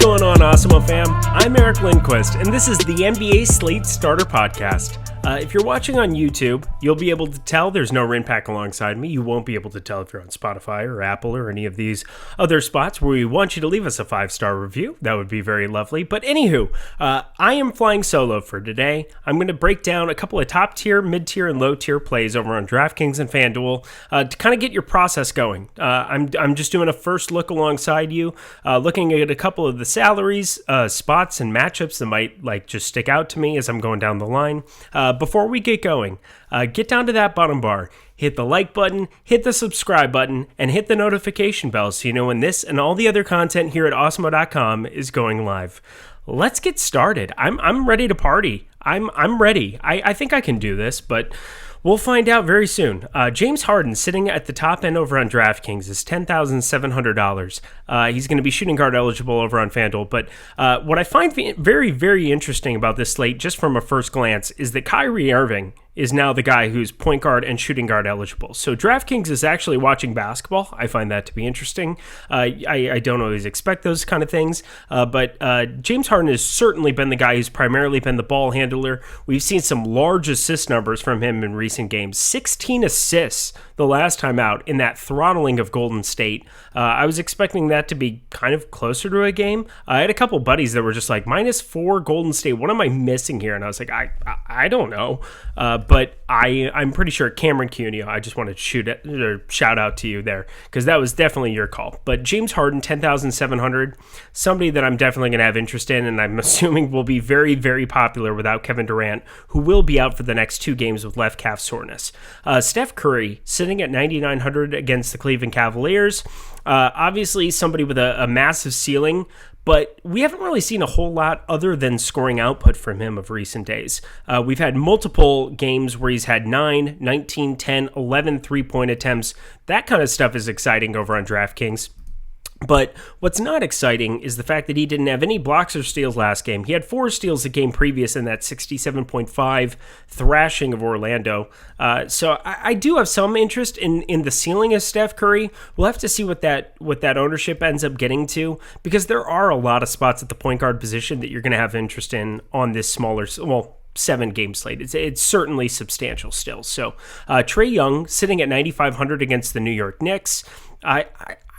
going on, Awesemo fam? I'm Eric Lindquist, and this is the NBA Slate Starter Podcast. If you're watching on YouTube, you'll be able to tell there's no Rinpack alongside me. You won't be able to tell if you're on Spotify or Apple or any of these other spots where we want you to leave us a 5-star review. That would be very lovely. But anywho, I am flying solo for today. I'm going to break down a couple of top tier, mid tier, and low tier plays over on DraftKings and FanDuel to kind of get your process going. I'm just doing a first look alongside you, looking at a couple of the salaries, spots, and matchups that might just stick out to me as I'm going down the line. Before we get going, get down to that bottom bar, hit the like button, hit the subscribe button, and hit the notification bell so you know when this and all the other content here at Awesemo.com is going live. Let's get started. I'm ready to party. I'm ready. I think I can do this, but we'll find out very soon. James Harden sitting at the top end over on DraftKings is $10,700. He's going to be shooting guard eligible over on FanDuel. But what I find very, very interesting about this slate, just from a first glance, is that Kyrie Irving is now the guy who's point guard and shooting guard eligible. So DraftKings is actually watching basketball. I find that to be interesting. I don't always expect those kind of things, but James Harden has certainly been the guy who's primarily been the ball handler. We've seen some large assist numbers from him in recent games. 16 assists the last time out in that throttling of Golden State. I was expecting that to be kind of closer to a game. I had a couple buddies that were just like, -4 Golden State. What am I missing here? And I was like, I don't know. But I'm pretty sure Cameron Cuneo, I just wanted to shout out to you there, because that was definitely your call. But James Harden, 10,700, somebody that I'm definitely going to have interest in, and I'm assuming will be very, very popular without Kevin Durant, who will be out for the next 2 games with left calf soreness. Steph Curry, sitting at 9,900 against the Cleveland Cavaliers. Obviously, somebody with a massive ceiling, but we haven't really seen a whole lot other than scoring output from him of recent days. We've had multiple games where he's had 9, 19, 10, 11 3-point attempts. That kind of stuff is exciting over on DraftKings. But what's not exciting is the fact that he didn't have any blocks or steals last game. He had 4 steals the game previous in that 67.5 thrashing of Orlando. So I do have some interest in the ceiling of Steph Curry. We'll have to see what that ownership ends up getting to, because there are a lot of spots at the point guard position that you're going to have interest in on this smaller, 7-game slate. It's certainly substantial still. So Trae Young sitting at 9,500 against the New York Knicks.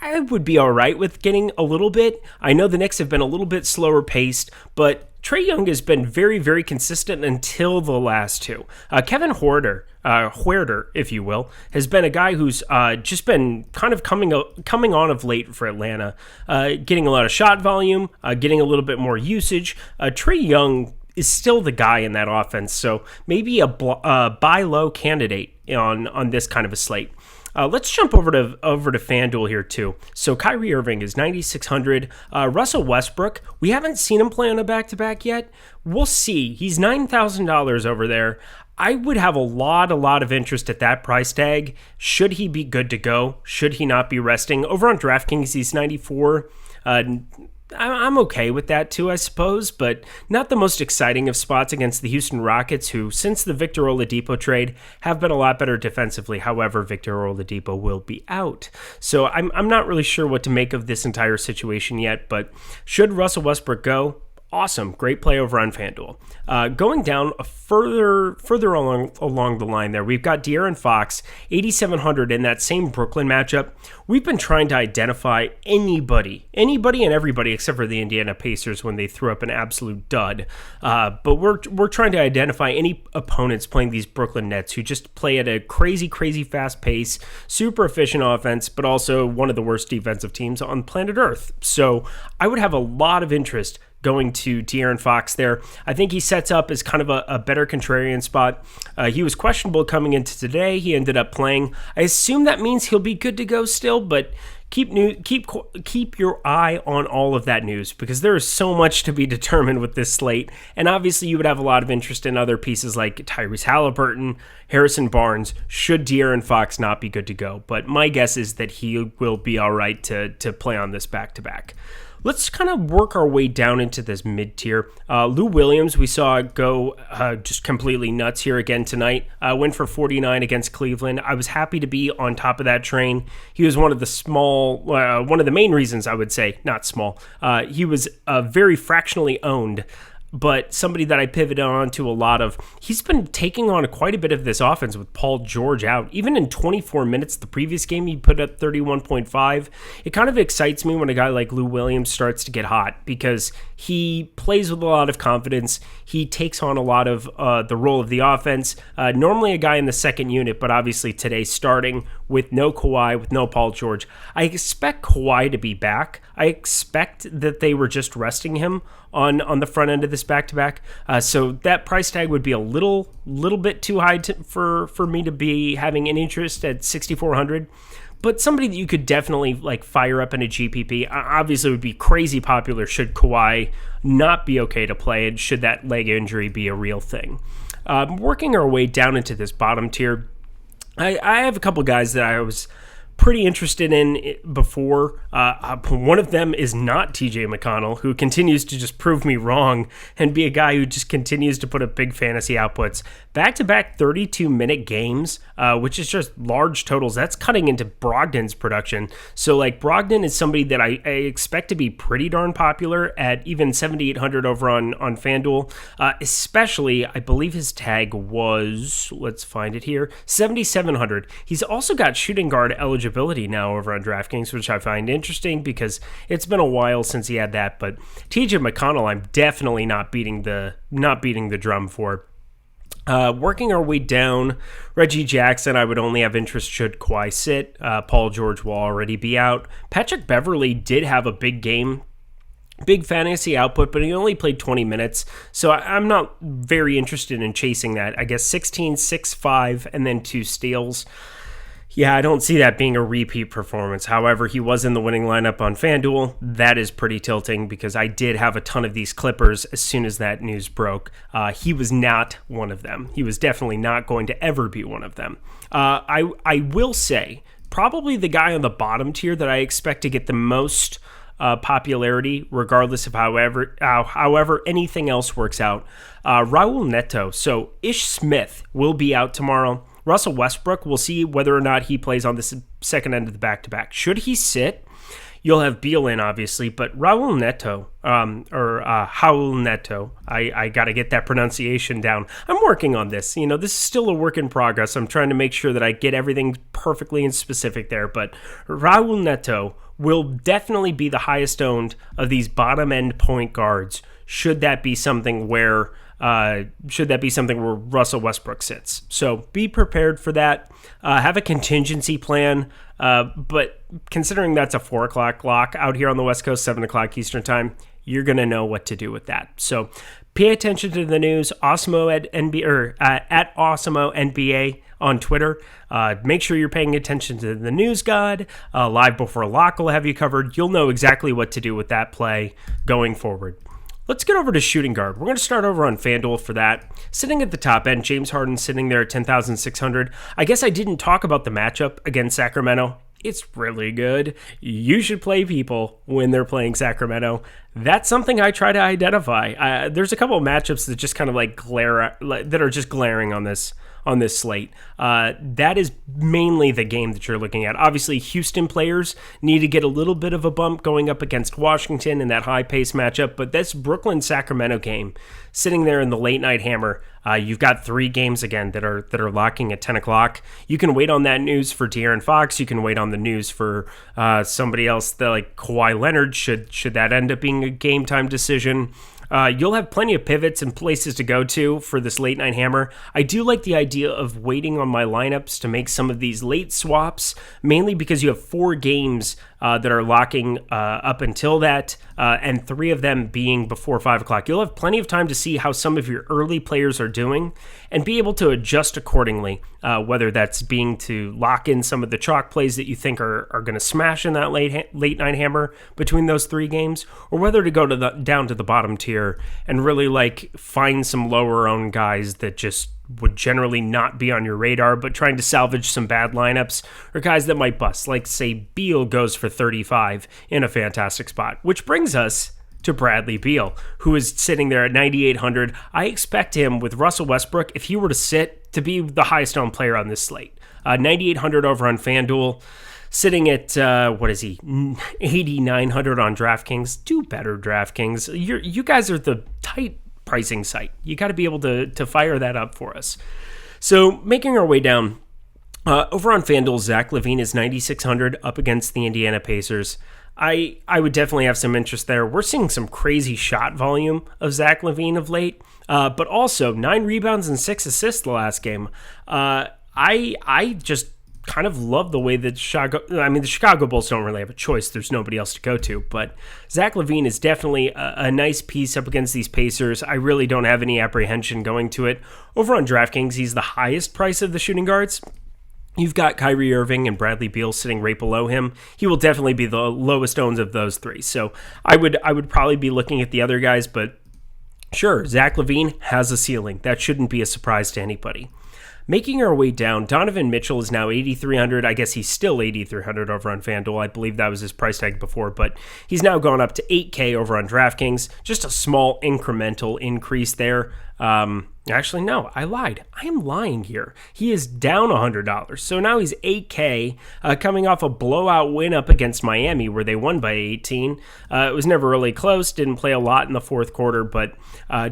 I would be all right with getting a little bit. I know the Knicks have been a little bit slower paced, but Trae Young has been very, very consistent until the last 2. Kevin Huerter, if you will, has been a guy who's just been kind of coming on of late for Atlanta, getting a lot of shot volume, getting a little bit more usage. Trae Young is still the guy in that offense, so maybe a buy low candidate on this kind of a slate. Let's jump over to FanDuel here too. So Kyrie Irving is 9,600. Russell Westbrook, we haven't seen him play on a back-to-back yet. We'll see. He's $9,000 over there. I would have a lot of interest at that price tag. Should he be good to go? Should he not be resting? Over on DraftKings, he's 94. I'm okay with that too, I suppose, but not the most exciting of spots against the Houston Rockets, who, since the Victor Oladipo trade, have been a lot better defensively. However, Victor Oladipo will be out. So I'm not really sure what to make of this entire situation yet, but should Russell Westbrook go? Awesome. Great play over on FanDuel. Going down further along the line there, we've got De'Aaron Fox, 8,700 in that same Brooklyn matchup. We've been trying to identify anybody and everybody except for the Indiana Pacers when they threw up an absolute dud. But we're trying to identify any opponents playing these Brooklyn Nets who just play at a crazy, crazy fast pace, super efficient offense, but also one of the worst defensive teams on planet Earth. So I would have a lot of interest going to De'Aaron Fox there. I think he sets up as kind of a better contrarian spot. He was questionable coming into today. He ended up playing. I assume that means he'll be good to go still, but keep your eye on all of that news, because there is so much to be determined with this slate. And obviously you would have a lot of interest in other pieces like Tyrese Halliburton, Harrison Barnes, should De'Aaron Fox not be good to go. But my guess is that he will be all right to play on this back-to-back. Let's kind of work our way down into this mid-tier. Lou Williams, we saw go just completely nuts here again tonight. Went for 49 against Cleveland. I was happy to be on top of that train. He was one of the main reasons, I would say, not small. He was very fractionally owned, but somebody that I pivoted on to a lot of. He's been taking on quite a bit of this offense with Paul George out. Even in 24 minutes the previous game, he put up 31.5. It kind of excites me when a guy like Lou Williams starts to get hot because he plays with a lot of confidence. He takes on a lot of the role of the offense. Normally a guy in the second unit, but obviously today starting with no Kawhi, with no Paul George. I expect Kawhi to be back. I expect that they were just resting him on the front end of this back-to-back. So that price tag would be a little bit too high for me to be having an interest at 6,400. But somebody that you could definitely fire up in a GPP. Obviously, it would be crazy popular should Kawhi not be okay to play and should that leg injury be a real thing. Working our way down into this bottom tier, I have a couple guys that I was pretty interested in before. One of them is not TJ McConnell, who continues to just prove me wrong and be a guy who just continues to put up big fantasy outputs. Back-to-back 32-minute games, which is just large totals. That's cutting into Brogdon's production. So, Brogdon is somebody that I expect to be pretty darn popular at even 7,800 over on FanDuel. Especially, I believe his tag was, let's find it here, 7,700. He's also got shooting guard eligibility now over on DraftKings, which I find interesting because it's been a while since he had that. But TJ McConnell, I'm definitely not beating the drum for. Working our way down, Reggie Jackson, I would only have interest should Kawhi sit. Paul George will already be out. Patrick Beverley did have a big game, big fantasy output, but he only played 20 minutes, so I'm not very interested in chasing that. I guess 16, 6, 5, and then 2 steals. Yeah, I don't see that being a repeat performance. However, he was in the winning lineup on FanDuel. That is pretty tilting because I did have a ton of these Clippers as soon as that news broke. He was not one of them. He was definitely not going to ever be one of them. I will say, probably the guy on the bottom tier that I expect to get the most popularity, regardless of however anything else works out. Raul Neto. So Ish Smith will be out tomorrow. Russell Westbrook, we'll see whether or not he plays on the second end of the back-to-back. Should he sit, you'll have Beal in, obviously, but Raul Neto, Raul Neto, I got to get that pronunciation down. I'm working on this. This is still a work in progress. I'm trying to make sure that I get everything perfectly and specific there, but Raul Neto will definitely be the highest owned of these bottom-end point guards, should that be something where Russell Westbrook sits. So be prepared for that. Have a contingency plan. But considering that's a 4 o'clock lock out here on the West Coast, 7 o'clock Eastern time, you're going to know what to do with that. So pay attention to the news. Awesemo at Awesemo NBA on Twitter. Make sure you're paying attention to the news guide. Live Before Lock will have you covered. You'll know exactly what to do with that play going forward. Let's get over to shooting guard. We're going to start over on FanDuel for that. Sitting at the top end, James Harden sitting there at 10,600. I guess I didn't talk about the matchup against Sacramento. It's really good. You should play people when they're playing Sacramento. That's something I try to identify. There's a couple of matchups that just kind of that are just glaring on this slate. That is mainly the game that you're looking at. Obviously, Houston players need to get a little bit of a bump going up against Washington in that high-paced matchup, but this Brooklyn-Sacramento game, sitting there in the late-night hammer, you've got 3 games again that are locking at 10 o'clock. You can wait on that news for De'Aaron Fox. You can wait on the news for somebody else, like Kawhi Leonard, should that end up being a game-time decision. You'll have plenty of pivots and places to go to for this late night hammer. I do like the idea of waiting on my lineups to make some of these late swaps, mainly because you have 4 games that are locking up until that, and 3 of them being before 5 o'clock. You'll have plenty of time to see how some of your early players are doing and be able to adjust accordingly, whether that's being to lock in some of the chalk plays that you think are going to smash in that late night hammer between those 3 games, or whether to go down to the bottom tier and really find some lower owned guys that just would generally not be on your radar, but trying to salvage some bad lineups, or guys that might bust, like say Beal goes for 35 in a fantastic spot, which brings us to Bradley Beal, who is sitting there at 9,800. I expect him with Russell Westbrook, if he were to sit, to be the highest owned player on this slate. 9,800 over on FanDuel, sitting at, 8,900 on DraftKings. Do better, DraftKings. You guys are the tight pricing site. You got to be able to fire that up for us. So making our way down, over on FanDuel, Zach Levine is 9,600 up against the Indiana Pacers. I would definitely have some interest there. We're seeing some crazy shot volume of Zach Levine of late, but also 9 rebounds and 6 assists the last game. I just kind of love the way that the Chicago Bulls don't really have a choice. There's nobody else to go to, but Zach Levine is definitely a nice piece up against these Pacers. I really don't have any apprehension going to it. Over on DraftKings, he's the highest price of the shooting guards. You've got Kyrie Irving and Bradley Beal sitting right below him. He will definitely be the lowest owns of those three. So I would probably be looking at the other guys, but sure, Zach Levine has a ceiling. That shouldn't be a surprise to anybody. Making our way down, Donovan Mitchell is now 8,300. I guess he's still 8,300 over on FanDuel. I believe that was his price tag before, but he's now gone up to 8K over on DraftKings. Just a small incremental increase there. Actually, no, I lied. I am lying here. He is down $100. So now he's 8K, coming off a blowout win up against Miami where they won by 18. It was never really close, didn't play a lot in the fourth quarter, but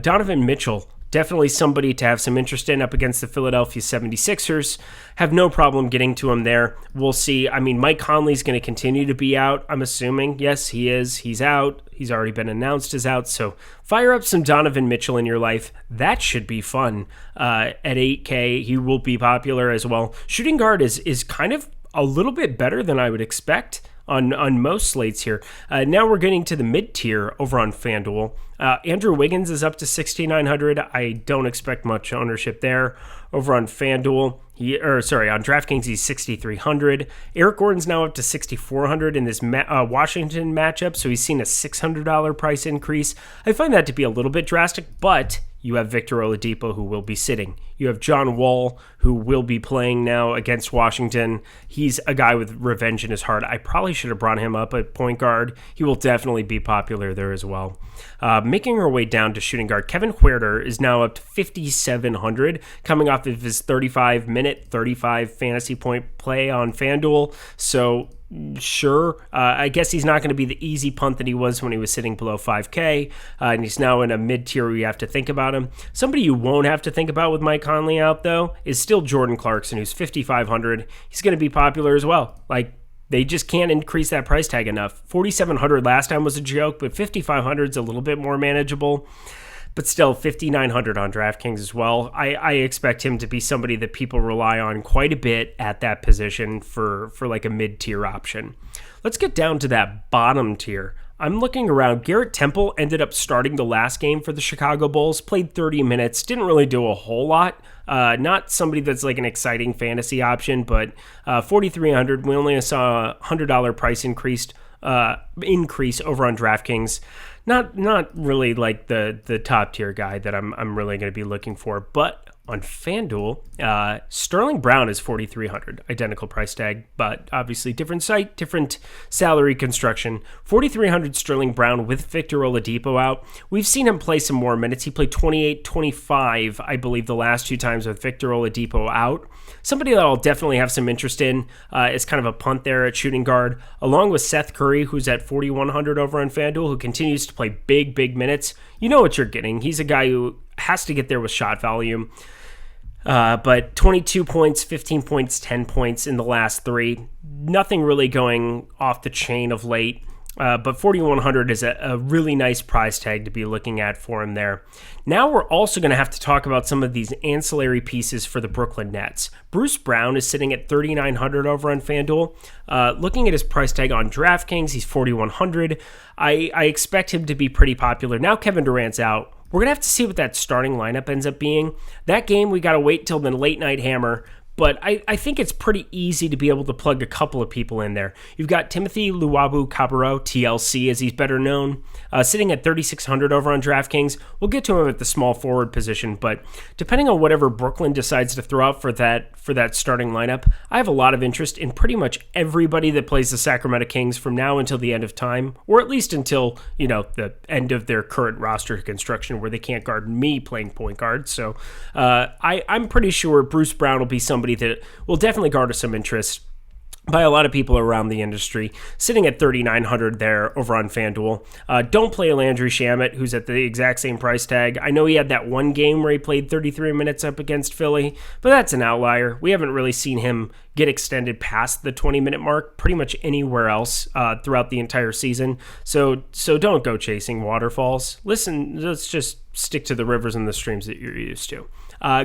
Donovan Mitchell, definitely somebody to have some interest in up against the Philadelphia 76ers. Have no problem getting to him there. We'll see. I mean, Mike Conley's going to continue to be out, I'm assuming. Yes, he is. He's out. He's already been announced as out. So fire up some Donovan Mitchell in your life. That should be fun. At 8K, he will be popular as well. Shooting guard is kind of a little bit better than I would expect on most slates here. Now we're getting to the mid-tier over on FanDuel. Andrew Wiggins is up to 6,900. I don't expect much ownership there. Over on FanDuel, on DraftKings, he's 6,300. Eric Gordon's now up to 6,400 in this Washington matchup, so he's seen a $600 price increase. I find that to be a little bit drastic, but you have Victor Oladipo, who will be sitting. You have John Wall, who will be playing now against Washington. He's a guy with revenge in his heart. I probably should have brought him up at point guard. He will definitely be popular there as well. Making our way down to shooting guard, Kevin Huerter is now up to 5,700, coming off of his 35 fantasy point play on FanDuel. So sure, I guess he's not going to be the easy punt that he was when he was sitting below 5K, and he's now in a mid-tier where you have to think about him. Somebody you won't have to think about with Mike Conley out, though, is still Jordan Clarkson, who's 5,500. He's going to be popular as well. They just can't increase that price tag enough. 4,700 last time was a joke, but 5,500 is a little bit more manageable. But still, 5,900 on DraftKings as well. I expect him to be somebody that people rely on quite a bit at that position for like a mid-tier option. Let's get down to that bottom tier. I'm looking around. Garrett Temple ended up starting the last game for the Chicago Bulls, played 30 minutes, didn't really do a whole lot. Not somebody that's like an exciting fantasy option, but 4,300. We only saw a $100 price increase over on DraftKings. Not really like the top tier guy that I'm really going to be looking for, but on FanDuel, Sterling Brown is 4,300, identical price tag, but obviously different site, different salary construction. 4,300 Sterling Brown with Victor Oladipo out. We've seen him play some more minutes. He played 28, 25, I believe, the last two times with Victor Oladipo out. Somebody that I'll definitely have some interest in is kind of a punt there at shooting guard, along with Seth Curry, who's at 4,100 over on FanDuel, who continues to play big minutes. You know what you're getting. He's a guy who has to get there with shot volume. But 22 points, 15 points, 10 points in the last three. Nothing really going off the chain of late. But 4,100 is a really nice price tag to be looking at for him there. Now we're also going to have to talk about some of these ancillary pieces for the Brooklyn Nets. Bruce Brown is sitting at 3,900 over on FanDuel. Looking at his price tag on DraftKings, he's 4,100. I expect him to be pretty popular. Now Kevin Durant's out. We're going to have to see what that starting lineup ends up being. That game, we got to wait till the late night hammer. but I think it's pretty easy to be able to plug a couple of people in there. You've got Timothy Luwawu-Cabarrot, TLC as he's better known, sitting at 3,600 over on DraftKings. We'll get to him at the small forward position, but depending on whatever Brooklyn decides to throw out for that starting lineup, I have a lot of interest in pretty much everybody that plays the Sacramento Kings from now until the end of time, or at least until, the end of their current roster construction where they can't guard me playing point guard. So I'm pretty sure Bruce Brown will be somebody that will definitely garner some interest by a lot of people around the industry, sitting at 3,900 there over on FanDuel. Don't play Landry Shamet, who's at the exact same price tag. I know he had that one game where he played 33 minutes up against Philly, but that's an outlier. We haven't really seen him get extended past the 20-minute mark pretty much anywhere else throughout the entire season. So don't go chasing waterfalls. Listen, let's just stick to the rivers and the streams that you're used to.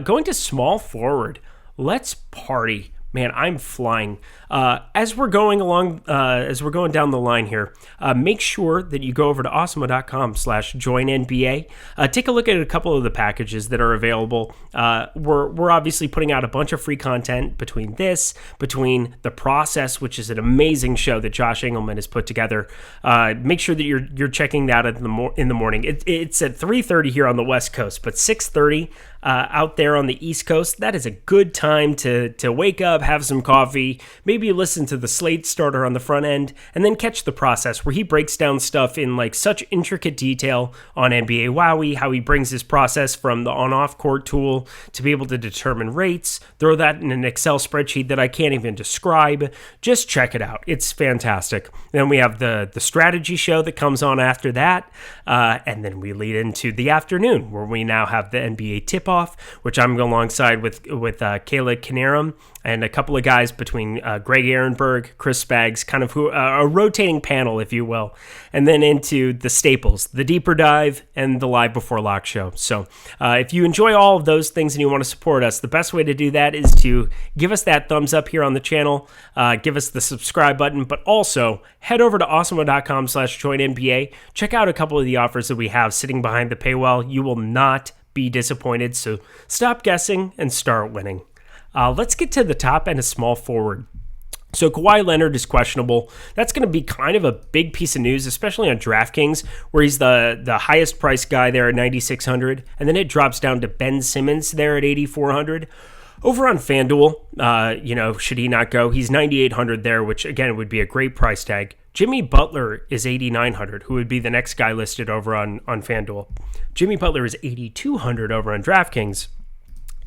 Going to small forward, let's party. Man, I'm flying. As we're going down the line here, make sure that you go over to awesemo.com/joinnba. Take a look at a couple of the packages that are available. We're obviously putting out a bunch of free content between The Process, which is an amazing show that Josh Engelman has put together. Make sure that you're checking that in the morning. It's at 3:30 here on the West Coast, but 6:30 out there on the East Coast. That is a good time to wake up, have some coffee, maybe listen to the Slate starter on the front end, and then catch The Process, where he breaks down stuff in like such intricate detail on NBA Wowie, how he brings his process from the on-off court tool to be able to determine rates, throw that in an Excel spreadsheet that I can't even describe. Just check it out. It's fantastic. Then we have the strategy show that comes on after that, and then we lead into the afternoon, where we now have the NBA tip-off, which I'm alongside with Kayla Kanaram and a couple of guys between Greg Ehrenberg, Chris Spags, kind of a rotating panel, if you will, and then into the staples, the deeper dive, and the live before lock show. So if you enjoy all of those things and you want to support us, the best way to do that is to give us that thumbs up here on the channel, give us the subscribe button, but also head over to awesemo.com/joinnba. Check out a couple of the offers that we have sitting behind the paywall. You will not be disappointed, so stop guessing and start winning. Let's get to the top and a small forward. So Kawhi Leonard is questionable. That's going to be kind of a big piece of news, especially on DraftKings, where he's the highest priced guy there at 9,600, and then it drops down to Ben Simmons there at 8,400. Over on FanDuel, should he not go? He's 9,800 there, which again would be a great price tag. Jimmy Butler is 8,900, who would be the next guy listed over on FanDuel. Jimmy Butler is 8,200 over on DraftKings.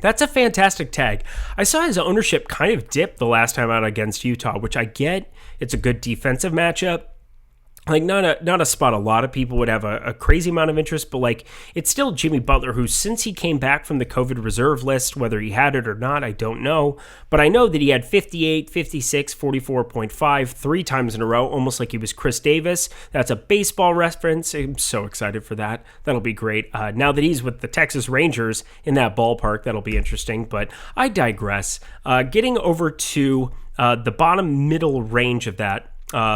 That's a fantastic tag. I saw his ownership kind of dip the last time out against Utah, which I get. It's a good defensive matchup. Like, not a spot a lot of people would have a crazy amount of interest, but like, it's still Jimmy Butler, who since he came back from the COVID reserve list, whether he had it or not, I don't know. But I know that he had 58, 56, 44.5 3 times in a row, almost like he was Chris Davis. That's a baseball reference. I'm so excited for that. That'll be great. Now that he's with the Texas Rangers in that ballpark, that'll be interesting. But I digress. Getting over to the bottom middle range of that,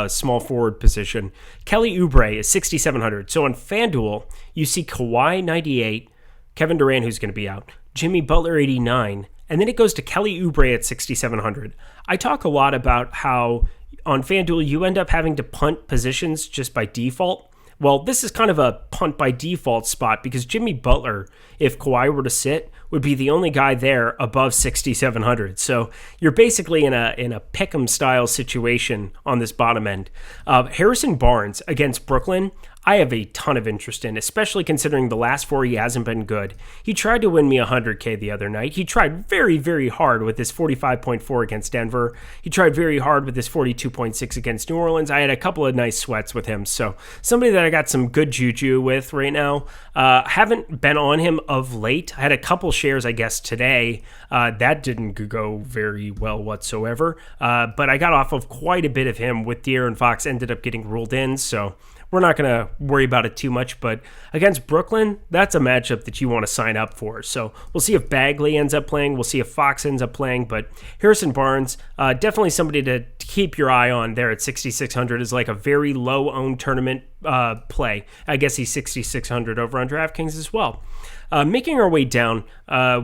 small forward position. Kelly Oubre is 6,700. So on FanDuel, you see Kawhi 98, Kevin Durant, who's going to be out, Jimmy Butler 89, and then it goes to Kelly Oubre at 6,700. I talk a lot about how on FanDuel you end up having to punt positions just by default. Well, this is kind of a punt by default spot because Jimmy Butler, if Kawhi were to sit, would be the only guy there above 6,700. So you're basically in a pick'em style situation on this bottom end. Harrison Barnes against Brooklyn, I have a ton of interest in, especially considering the last 4 he hasn't been good. He tried to win me $100K the other night. He tried very, very hard with his 45.4 against Denver. He tried very hard with his 42.6 against New Orleans. I had a couple of nice sweats with him. So somebody that I got some good juju with right now. Haven't been on him of late. I had a couple shares, I guess, today. That didn't go very well whatsoever. But I got off of quite a bit of him with De'Aaron Fox ended up getting ruled in. So we're not going to worry about it too much, but against Brooklyn, that's a matchup that you want to sign up for. So we'll see if Bagley ends up playing. We'll see if Fox ends up playing, but Harrison Barnes, definitely somebody to keep your eye on there at 6,600 is like a very low-owned tournament play. I guess he's 6,600 over on DraftKings as well. Making our way down,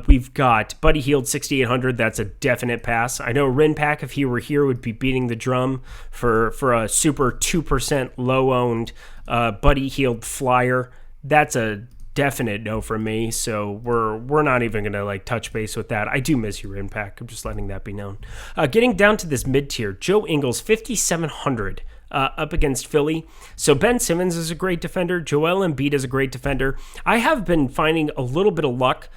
we've got Buddy Hield 6,800. That's a definite pass. I know Rinpack, if he were here, would be beating the drum for a super 2% low-owned Buddy Hield flyer. That's a definite no from me, so we're not even gonna like touch base with that. I do miss your impact. I'm just letting that be known. Getting down to this mid tier, Joe Ingles 5,700 up against Philly. So Ben Simmons is a great defender. Joel Embiid is a great defender. I have been finding a little bit of luck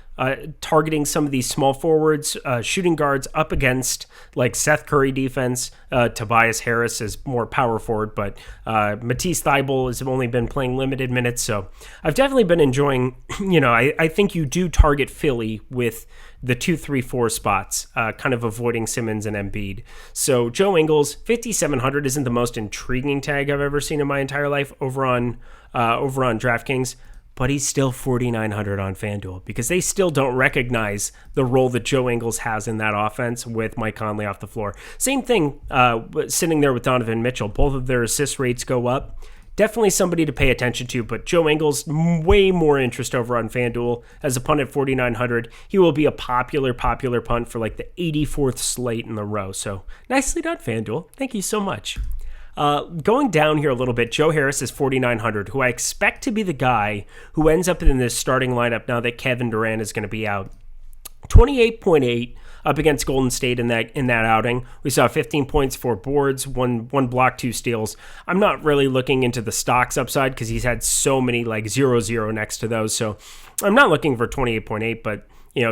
targeting some of these small forwards, shooting guards up against like Seth Curry defense. Tobias Harris is more power forward, but Matisse Thybulle has only been playing limited minutes. So I've definitely been enjoying, I think you do target Philly with the 2, 3, 4 spots, kind of avoiding Simmons and Embiid. So Joe Ingles, 5,700 isn't the most intriguing tag I've ever seen in my entire life over on DraftKings. But he's still 4,900 on FanDuel because they still don't recognize the role that Joe Ingles has in that offense with Mike Conley off the floor. Same thing sitting there with Donovan Mitchell. Both of their assist rates go up. Definitely somebody to pay attention to, but Joe Ingles, way more interest over on FanDuel as a punt at 4,900. He will be a popular punt for like the 84th slate in the row. So nicely done, FanDuel. Thank you so much. Going down here a little bit, Joe Harris is 4,900, who I expect to be the guy who ends up in this starting lineup now that Kevin Durant is going to be out. 28.8 up against Golden State in that outing. We saw 15 points, 4 boards, one block, 2 steals. I'm not really looking into the stocks upside because he's had so many like 0-0 next to those. So I'm not looking for 28.8, but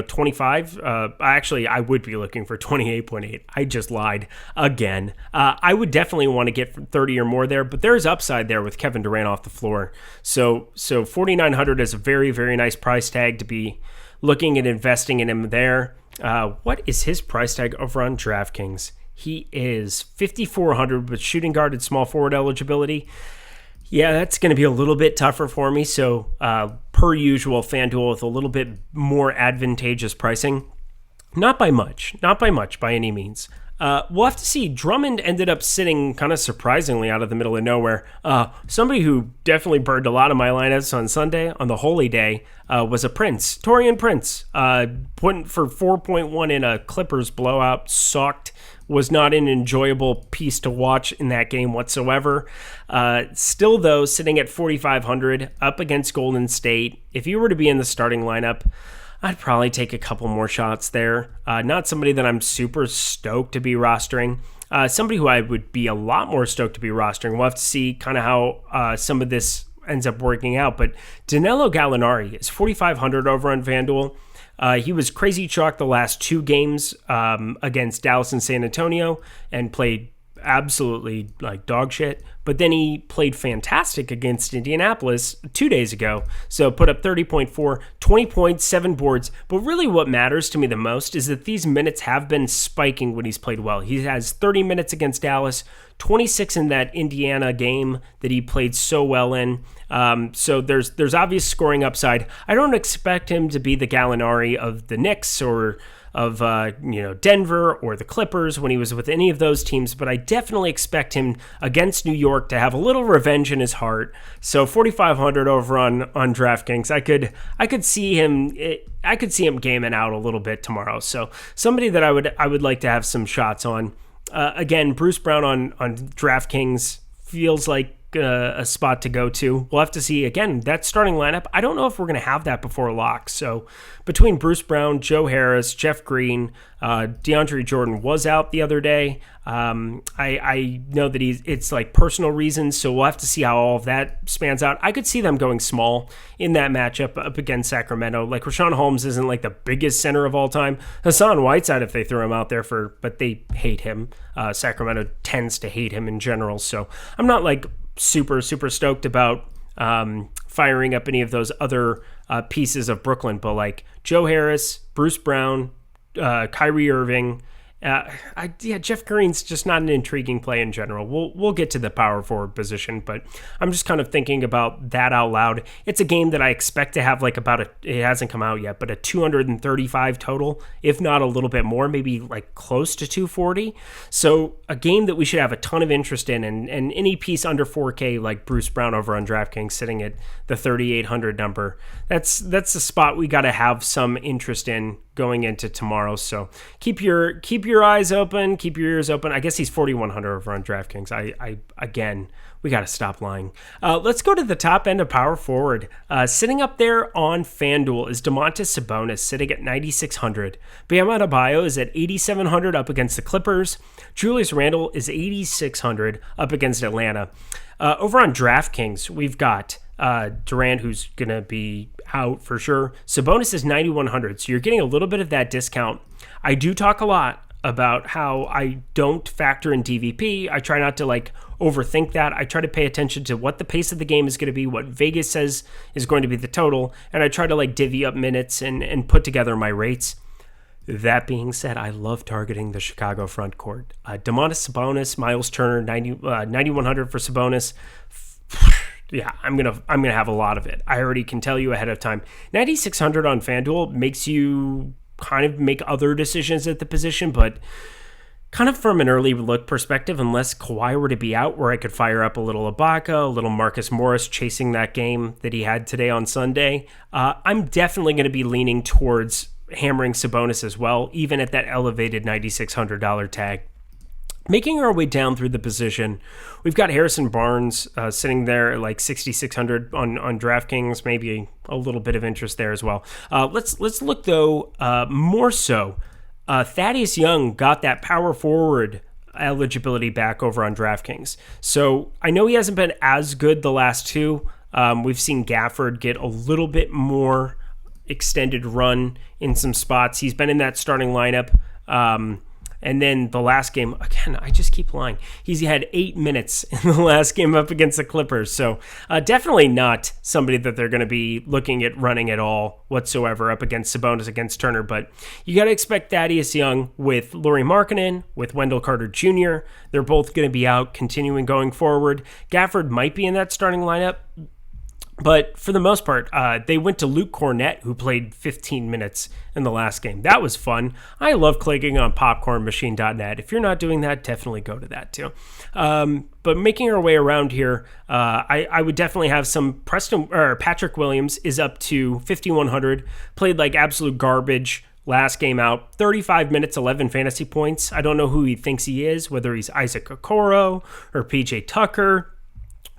25, I would be looking for 28.8. I just lied again. I would definitely want to get 30 or more there, but there's upside there with Kevin Durant off the floor. So 4,900 is a very, very nice price tag to be looking at investing in him there. What is his price tag over on DraftKings? He is 5,400 with shooting guard and small forward eligibility. Yeah, that's going to be a little bit tougher for me. So per usual, FanDuel with a little bit more advantageous pricing. Not by much by any means. We'll have to see. Drummond ended up sitting kind of surprisingly out of the middle of nowhere. Somebody who definitely burned a lot of my lineups on Sunday, on the holy day, was a Prince. Taurean Prince. Put for 4.1 in a Clippers blowout. Sucked. Was not an enjoyable piece to watch in that game whatsoever. Still, though, sitting at 4,500 up against Golden State. If you were to be in the starting lineup, I'd probably take a couple more shots there. Not somebody that I'm super stoked to be rostering. Somebody who I would be a lot more stoked to be rostering. We'll have to see kind of how some of this ends up working out. But Danilo Gallinari is 4,500 over on FanDuel. He was crazy chalk the last 2 games against Dallas and San Antonio and played absolutely like dog shit. But then he played fantastic against Indianapolis 2 days ago. So put up 30.4, 20 points, 7 boards. But really what matters to me the most is that these minutes have been spiking when he's played well. He has 30 minutes against Dallas, 26 in that Indiana game that he played so well in. So there's obvious scoring upside. I don't expect him to be the Gallinari of the Knicks or of Denver or the Clippers when he was with any of those teams, but I definitely expect him against New York to have a little revenge in his heart. So 4,500 over on DraftKings, I could see him gaming out a little bit tomorrow. So somebody that I would like to have some shots on. Again, Bruce Brown on DraftKings feels like a spot to go to. We'll have to see. Again, that starting lineup, I don't know if we're going to have that before lock. So between Bruce Brown, Joe Harris, Jeff Green, DeAndre Jordan was out the other day. I know that it's like personal reasons, so we'll have to see how all of that spans out. I could see them going small in that matchup up against Sacramento. Like Rashawn Holmes isn't like the biggest center of all time. Hassan Whiteside, if they throw him out there but they hate him. Sacramento tends to hate him in general. So I'm not like super stoked about firing up any of those other pieces of Brooklyn, but like Joe Harris, Bruce Brown, Kyrie Irving, Jeff Green's just not an intriguing play in general. We'll get to the power forward position, but I'm just kind of thinking about that out loud. It's a game that I expect to have like it hasn't come out yet, but a 235 total, if not a little bit more, maybe like close to 240. So a game that we should have a ton of interest in, and any piece under 4K like Bruce Brown over on DraftKings sitting at the 3,800 number. That's a spot we got to have some interest in going into tomorrow. So keep your eyes open, keep your ears open. I guess he's 4,100 over on DraftKings. I again, we got to stop lying. Let's go to the top end of power forward. Sitting up there on FanDuel is Domantas Sabonis, sitting at 9,600. Bam Adebayo is at 8,700 up against the Clippers. Julius Randle is 8,600 up against Atlanta. Over on DraftKings, we've got Durant, who's going to be out for sure. Sabonis is 9,100, so you're getting a little bit of that discount. I do talk a lot about how I don't factor in DVP. I try not to overthink that. I try to pay attention to what the pace of the game is going to be, what Vegas says is going to be the total, and I try to divvy up minutes and put together my rates. That being said, I love targeting the Chicago front court. Domantas Sabonis, Miles Turner, 9,100 for Sabonis. Yeah, I'm gonna have a lot of it. I already can tell you ahead of time. 9,600 on FanDuel makes you kind of make other decisions at the position, but kind of from an early look perspective, unless Kawhi were to be out, where I could fire up a little Ibaka, a little Marcus Morris chasing that game that he had today on Sunday, I'm definitely going to be leaning towards hammering Sabonis as well, even at that elevated $9,600 tag. Making our way down through the position, we've got Harrison Barnes sitting there at 6,600 on DraftKings, maybe a little bit of interest there as well. Let's look, though, more so. Thaddeus Young got that power forward eligibility back over on DraftKings. So I know he hasn't been as good the last two. We've seen Gafford get a little bit more extended run in some spots. He's been in that starting lineup. And then the last game, again, I just keep lying. He's had 8 minutes in the last game up against the Clippers. So definitely not somebody that they're going to be looking at running at all whatsoever up against Sabonis, against Turner. But you got to expect Thaddeus Young with Lauri Markkanen, with Wendell Carter Jr. They're both going to be out, continuing going forward. Gafford might be in that starting lineup. But for the most part, they went to Luke Cornett, who played 15 minutes in the last game. That was fun. I love clicking on popcornmachine.net. If you're not doing that, definitely go to that too. But making our way around here, I would definitely have some Patrick Williams is up to 5,100. Played like absolute garbage last game out. 35 minutes, 11 fantasy points. I don't know who he thinks he is, whether he's Isaac Okoro or PJ Tucker,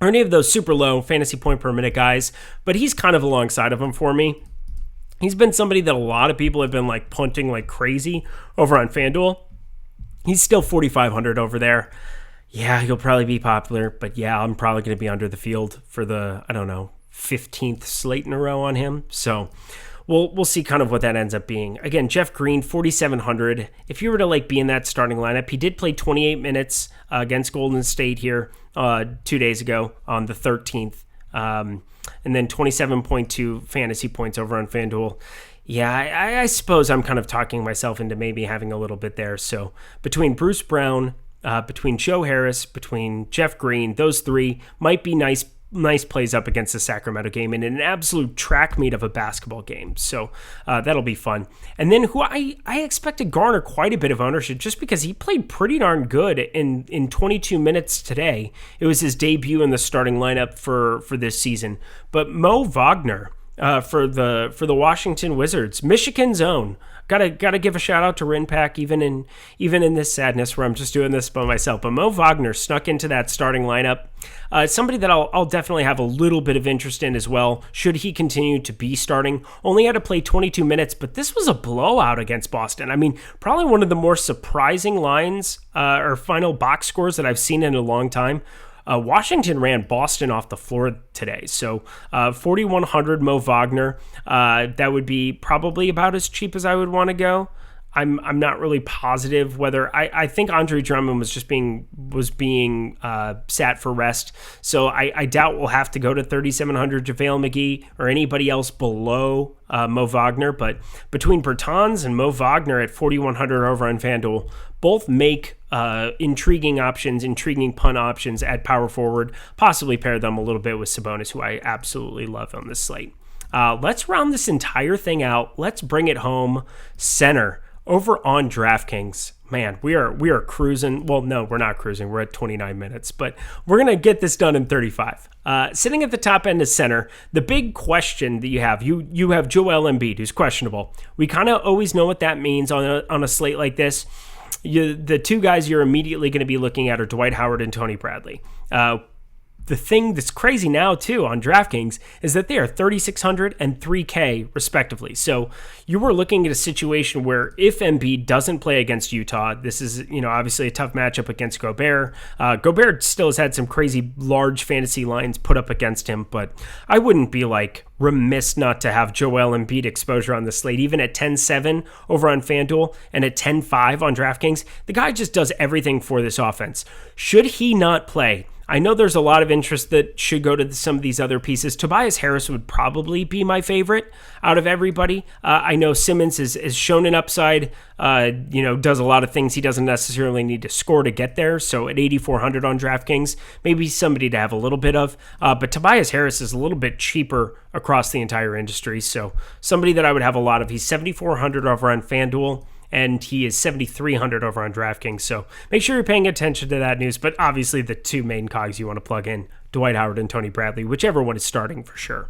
or any of those super low fantasy point per minute guys, but he's kind of alongside of him for me. He's been somebody that a lot of people have been punting like crazy over on FanDuel. He's still 4,500 over there. Yeah, he'll probably be popular, but yeah, I'm probably going to be under the field for the, 15th slate in a row on him. So we'll see kind of what that ends up being. Again, Jeff Green, 4,700. If you were to be in that starting lineup, he did play 28 minutes against Golden State here 2 days ago on the 13th. And then 27.2 fantasy points over on FanDuel. Yeah, I suppose I'm kind of talking myself into maybe having a little bit there. So between Bruce Brown, between Joe Harris, between Jeff Green, those three might be nice plays up against the Sacramento game in an absolute track meet of a basketball game. So that'll be fun. And then who I expect to garner quite a bit of ownership just because he played pretty darn good in 22 minutes today. It was his debut in the starting lineup for this season. But Moe Wagner for the Washington Wizards, Michigan's own. Gotta give a shout out to Rinpack, even in this sadness where I'm just doing this by myself. But Moe Wagner snuck into that starting lineup. Somebody that I'll definitely have a little bit of interest in as well, should he continue to be starting. Only had to play 22 minutes, but this was a blowout against Boston. I mean, probably one of the more surprising lines or final box scores that I've seen in a long time. Washington ran Boston off the floor today. So 4,100 Moe Wagner. That would be probably about as cheap as I would want to go. I'm not really positive whether I think Andre Drummond was being sat for rest, so I doubt we'll have to go to 3,700 JaVale McGee or anybody else below Moe Wagner. But between Bertans and Moe Wagner at 4,100 over on FanDuel, both make intriguing punt options at power forward. Possibly pair them a little bit with Sabonis, who I absolutely love on this slate. Let's round this entire thing out. Let's bring it home. Center. Over on DraftKings, man, we are cruising. Well, no, we're not cruising. We're at 29 minutes, but we're going to get this done in 35. Sitting at the top end is center. The big question that you have Joel Embiid, who's questionable. We kind of always know what that means on a slate like this. The two guys you're immediately going to be looking at are Dwight Howard and Tony Bradley. The thing that's crazy now, too, on DraftKings is that they are 3,600 and 3K, respectively. So you were looking at a situation where if Embiid doesn't play against Utah, this is, obviously a tough matchup against Gobert. Gobert still has had some crazy large fantasy lines put up against him, but I wouldn't be remiss not to have Joel Embiid exposure on the slate, even at 10-7 over on FanDuel and at 10-5 on DraftKings. The guy just does everything for this offense. Should he not play, I know there's a lot of interest that should go to some of these other pieces. Tobias Harris would probably be my favorite out of everybody. I know Simmons is shown an upside, does a lot of things he doesn't necessarily need to score to get there. So at 8,400 on DraftKings, maybe somebody to have a little bit of. But Tobias Harris is a little bit cheaper across the entire industry. So somebody that I would have a lot of. He's 7,400 over on FanDuel, and he is 7,300 over on DraftKings. So make sure you're paying attention to that news. But obviously the two main cogs you want to plug in, Dwight Howard and Tony Bradley, whichever one is starting for sure.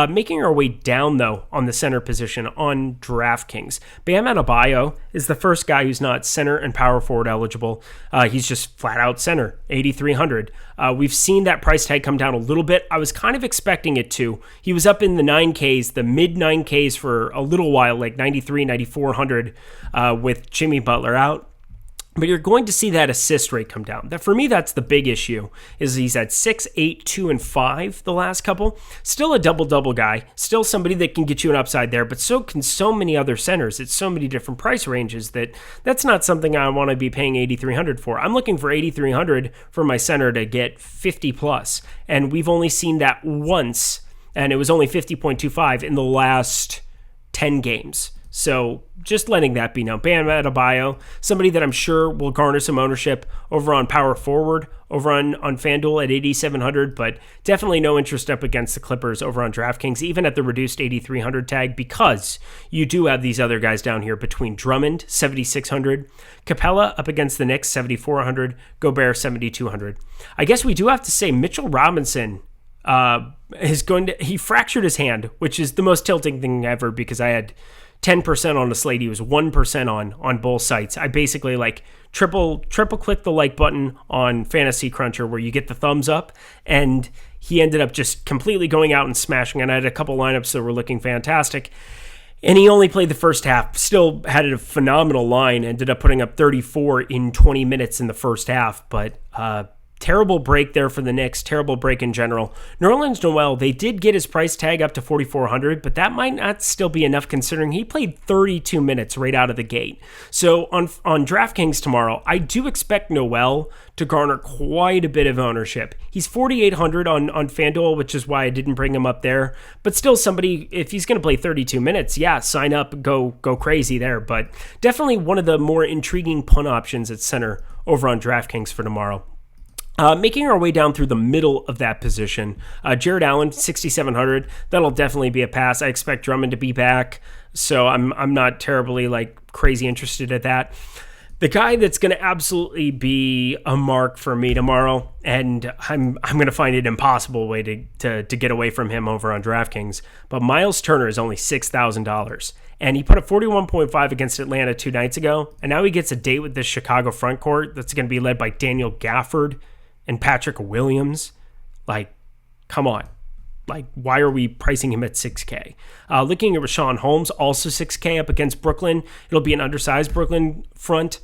Making our way down, though, on the center position on DraftKings. Bam Adebayo is the first guy who's not center and power forward eligible. He's just flat out center, 8,300. We've seen that price tag come down a little bit. I was kind of expecting it to. He was up in the 9Ks, the mid 9Ks for a little while, like 93, 9,400 with Jimmy Butler out. But you're going to see that assist rate come down. That for me, that's the big issue, is he's at 6, 8, 2, and 5 the last couple. Still a double-double guy. Still somebody that can get you an upside there, but so can so many other centers. It's so many different price ranges that's not something I want to be paying 8,300 for. I'm looking for 8,300 for my center to get 50 plus. And we've only seen that once, and it was only 50.25 in the last 10 games. So just letting that be known. Bam Adebayo, somebody that I'm sure will garner some ownership over on power forward, over on FanDuel at 8,700, but definitely no interest up against the Clippers over on DraftKings, even at the reduced 8,300 tag, because you do have these other guys down here between Drummond, 7,600, Capella up against the Knicks, 7,400, Gobert, 7,200. I guess we do have to say Mitchell Robinson he fractured his hand, which is the most tilting thing ever, because I had 10% on the slate. He was 1% on both sites. I basically triple click the like button on Fantasy Cruncher where you get the thumbs up, and he ended up just completely going out and smashing. And I had a couple lineups that were looking fantastic, and he only played the first half. Still had a phenomenal line. Ended up putting up 34 in 20 minutes in the first half, but terrible break there for the Knicks, terrible break in general. Nerlens Noel, they did get his price tag up to 4,400, but that might not still be enough considering he played 32 minutes right out of the gate. So on DraftKings tomorrow, I do expect Noel to garner quite a bit of ownership. He's 4,800 on FanDuel, which is why I didn't bring him up there. But still somebody, if he's going to play 32 minutes, yeah, sign up, go crazy there. But definitely one of the more intriguing punt options at center over on DraftKings for tomorrow. Making our way down through the middle of that position, Jared Allen, 6,700. That'll definitely be a pass. I expect Drummond to be back, so I'm not terribly crazy interested at that. The guy that's going to absolutely be a mark for me tomorrow, and I'm going to find an impossible way to get away from him over on DraftKings, but Miles Turner is only $6,000. And he put a 41.5 against Atlanta 2 nights ago, and now he gets a date with this Chicago front court that's going to be led by Daniel Gafford and Patrick Williams. Come on. Why are we pricing him at 6K? Looking at Rashawn Holmes, also 6K up against Brooklyn. It'll be an undersized Brooklyn front.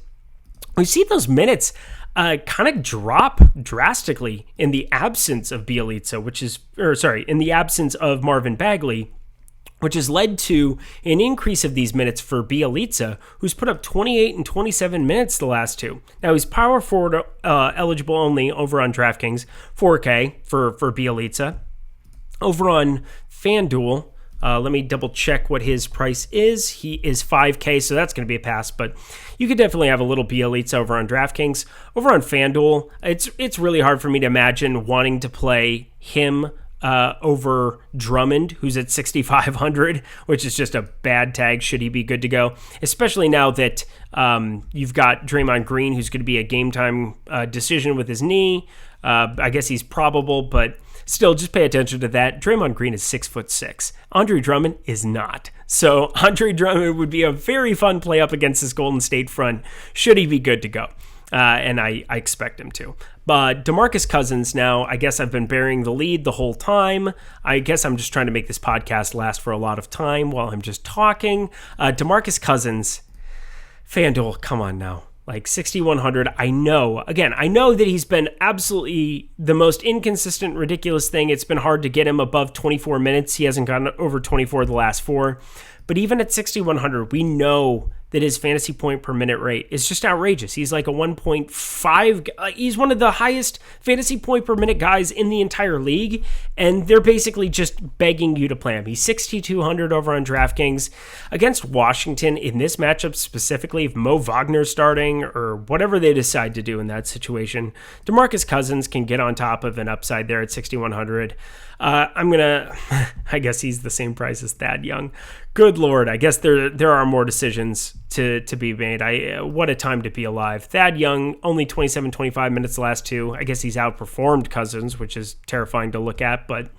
We see those minutes kind of drop drastically in the absence of Bielitsa, in the absence of Marvin Bagley, which has led to an increase of these minutes for Bielitsa, who's put up 28 and 27 minutes the last two. Now, he's power forward eligible only over on DraftKings, 4K for Bielitsa. Over on FanDuel, let me double check what his price is. He is 5K, so that's going to be a pass, but you could definitely have a little Bielitsa over on DraftKings. Over on FanDuel, it's really hard for me to imagine wanting to play him over Drummond, who's at 6,500, which is just a bad tag. Should he be good to go? Especially now that you've got Draymond Green, who's going to be a game time decision with his knee. I guess he's probable, but still, just pay attention to that. Draymond Green is 6'6". Andre Drummond is not. So Andre Drummond would be a very fun play up against this Golden State front, should he be good to go. And I expect him to. But DeMarcus Cousins now, I guess I've been bearing the lead the whole time. I guess I'm just trying to make this podcast last for a lot of time while I'm just talking. DeMarcus Cousins, FanDuel, come on now. Like 6,100. I know that he's been absolutely the most inconsistent, ridiculous thing. It's been hard to get him above 24 minutes. He hasn't gotten over 24 the last 4. But even at 6,100, we know that his fantasy point per minute rate is just outrageous. He's like a 1.5. He's one of the highest fantasy point per minute guys in the entire league, and they're basically just begging you to play him. He's 6,200 over on DraftKings. Against Washington in this matchup specifically, if Moe Wagner's starting or whatever they decide to do in that situation, DeMarcus Cousins can get on top of an upside there at 6,100. I guess he's the same price as Thad Young. Good Lord, I guess there are more decisions to be made. What a time to be alive. Thad Young, only 27, 25 minutes the last 2. I guess he's outperformed Cousins, which is terrifying to look at, but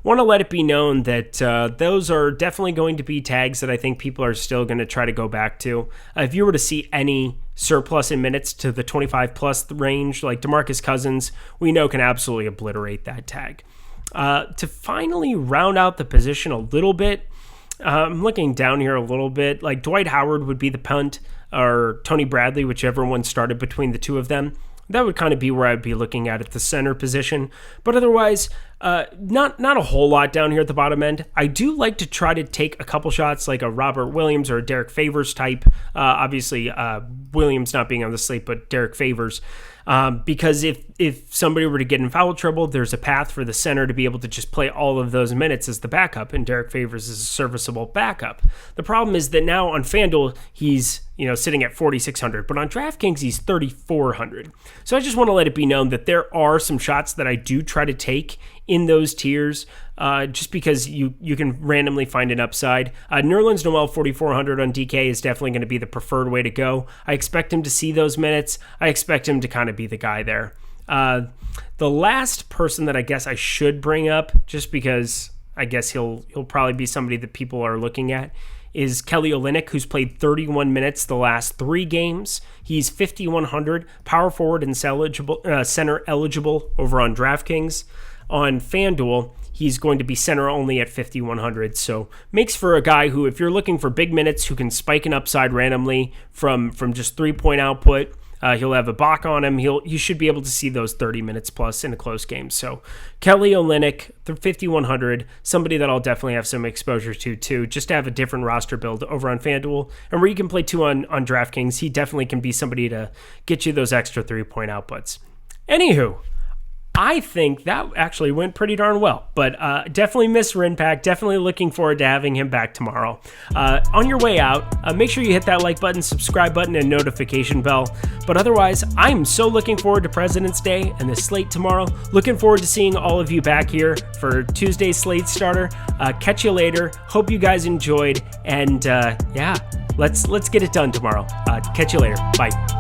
want to let it be known that those are definitely going to be tags that I think people are still going to try to go back to. If you were to see any surplus in minutes to the 25 plus range, like DeMarcus Cousins, we know can absolutely obliterate that tag. To finally round out the position a little bit, I'm looking down here a little bit. Like Dwight Howard would be the punt, or Tony Bradley, whichever one started between the two of them. That would kind of be where I'd be looking at the center position. But otherwise, not a whole lot down here at the bottom end. I do like to try to take a couple shots like a Robert Williams or a Derek Favors type. Obviously, Williams not being on the slate, but Derek Favors. Because if somebody were to get in foul trouble, there's a path for the center to be able to just play all of those minutes as the backup, and Derek Favors is a serviceable backup. The problem is that now on FanDuel, he's sitting at 4,600, but on DraftKings, he's 3,400. So I just want to let it be known that there are some shots that I do try to take in those tiers, just because you can randomly find an upside. Nerlens Noel 4,400 on DK is definitely going to be the preferred way to go. I expect him to see those minutes. I expect him to kind of be the guy there. The last person that I guess I should bring up, just because I guess he'll probably be somebody that people are looking at, is Kelly Olynyk, who's played 31 minutes the last 3 games. He's 5,100, power forward and center eligible over on DraftKings. On FanDuel, he's going to be center only at 5,100. So makes for a guy who, if you're looking for big minutes, who can spike an upside randomly from just 3-point output, he'll have a balk on him. You should be able to see those 30 minutes plus in a close game. So Kelly Olynyk, 5,100, somebody that I'll definitely have some exposure to too, just to have a different roster build over on FanDuel. And where you can play 2 on DraftKings, he definitely can be somebody to get you those extra 3-point outputs. Anywho, I think that actually went pretty darn well, but definitely miss Rinpack. Definitely looking forward to having him back tomorrow. On your way out, make sure you hit that like button, subscribe button, and notification bell. But otherwise, I'm so looking forward to President's Day and the slate tomorrow. Looking forward to seeing all of you back here for Tuesday's Slate Starter. Catch you later. Hope you guys enjoyed, and let's get it done tomorrow. Catch you later. Bye.